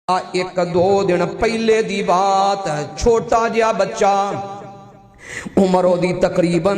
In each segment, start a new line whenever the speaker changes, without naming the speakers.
एक दो दिन पहले दी बात, छोटा जिहा बच्चा उम्र ओदी तकरीबन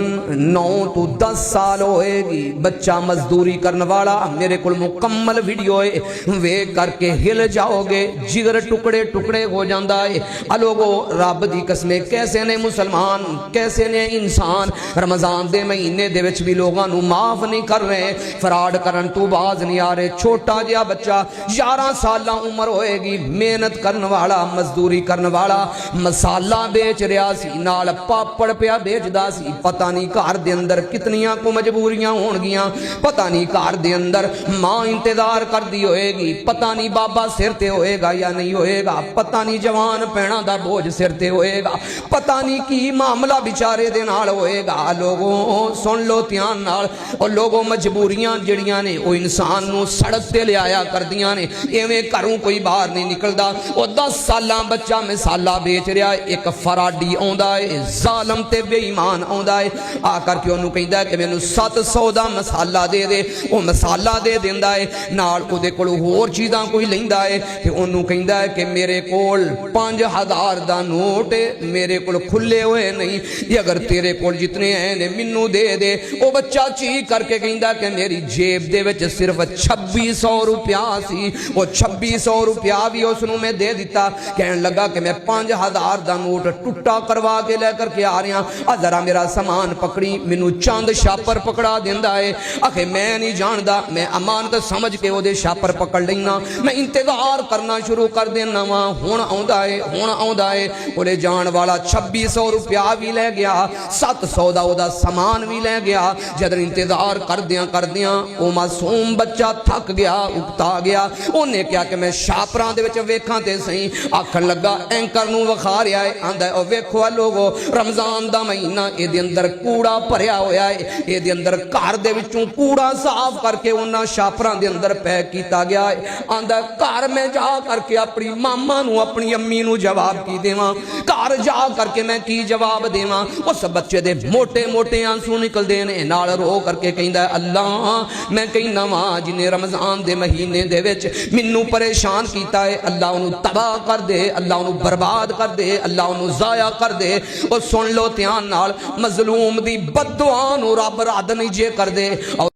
9 तो 10 साल होएगी। बच्चा मजदूरी करने वाला, मेरे को मुकम्मल वीडियो है, वे करके हिल जाओगे, जिगर टुकड़े टुकड़े हो जाता है। अलोगो रब दी कसमें कैसे ने मुसलमान, कैसे ने इंसान रमजान दे महीने दे विच भी लोगों को माफ नहीं कर रहे, फराड करन तो बाज नहीं आ रहे। छोटा जिहा बच्चा 11 साल उम्र होएगी, मेहनत करने वाला, मजदूरी करने वाला, मसाला बेच रहा सी, नाल पापड़ पिया बेचदा सी। पता नहीं घर दे अंदर कितनियां को मजबूरियां होणगियां, पता नहीं घर दे अंदर मां इंतजार करदी होएगी, पता नहीं बाबा सिर ते होएगा या नहीं होएगा, पता नहीं जवान भैणां दा बोझ सिर ते होएगा, पता नहीं की मामला बेचारे दे नाल होएगा। लोगों सुन लो ध्यान नाल, और लोगों मजबूरियां जिहड़ियां ने वो इंसान नूं सड़क ते लिआया करदियां ने, एवें घरों कोई बाहर नहीं निकलदा। वो 10 सालां बच्चा मसाला बेच रहा है, एक फराडी आउंदा है, जालम ते बेईमान आउंदा है, आकर के ओनू कहंदा कि मैनू 700 दा मसाला दे दे, वो मसाला दे दिंदा है, नाल ओदे कोल होर चीज़ां कोई लैंदा है, ते ओनू कहंदा है कि मेरे कोल 5000 दा नोट है, मेरे कोल खुले हुए नहीं, ये अगर तेरे कोल जितने हैं ने मैनू दे दे। वो बच्चा चीख करके कहंदा कि मेरी जेब दे विच सिर्फ 2600 रुपया सी, वो 2600 रुपया भी उसनू मैं दे दिता। कहन लगा कि मैं 5000 दा नोट टुट्टा करवा के लेकर के आ रहा, जरा मेरा सामान पकड़ी, मैनू चंद छापर पकड़ा दिंदा है। आखे मैं नहीं जानदा, मैं अमानत समझ के ओदे छापर पकड़ लेना, मैं इंतजार करना शुरू कर देना वा, हुण आउंदा है, हुण आउंदा है। ओले जान वाला 2600 रुपया भी ले गया, 700 दा ओदा सामान भी ले गया। जद इंतजार करदियां ओ मासूम बच्चा थक गया, उकता गया। उन्हें क्या कि मैं छापरां दे विच वेखां ते सही, आखन लगा एंकर नूं विखा रिहा है, आंदा ओ वेखो लोगो रमजान दा महीना, इहदे अंदर कूड़ा भरिया होया है, इहदे अंदर घर दे विचों कूड़ा साफ करके उन्हां छापरां दे अंदर पैक कीता गया है। आंदा घर मैं जा करके अपनी मामा नूं, अपनी अम्मी नूं जवाब की देवां, घर जा करके मैं की जवाब देवां। उस बच्चे दे मोटे मोटे आंसू निकलदे ने, नाल रो करके कहंदा अल्लाह मैं कहना वा जिन्हें रमजान दे महीने दे विच मैनू परेशान कीता है, अल्लाह उन्हूं तबाह कर दे, अल्लाह उन्हूं बर्बाद कर दे, अल्लाह उन्हूं ज़ाया कर दे। और सुन लो ध्यान नाल, मजलूम दी बद्दुआ नूं रब रद्द नहीं जे कर दे।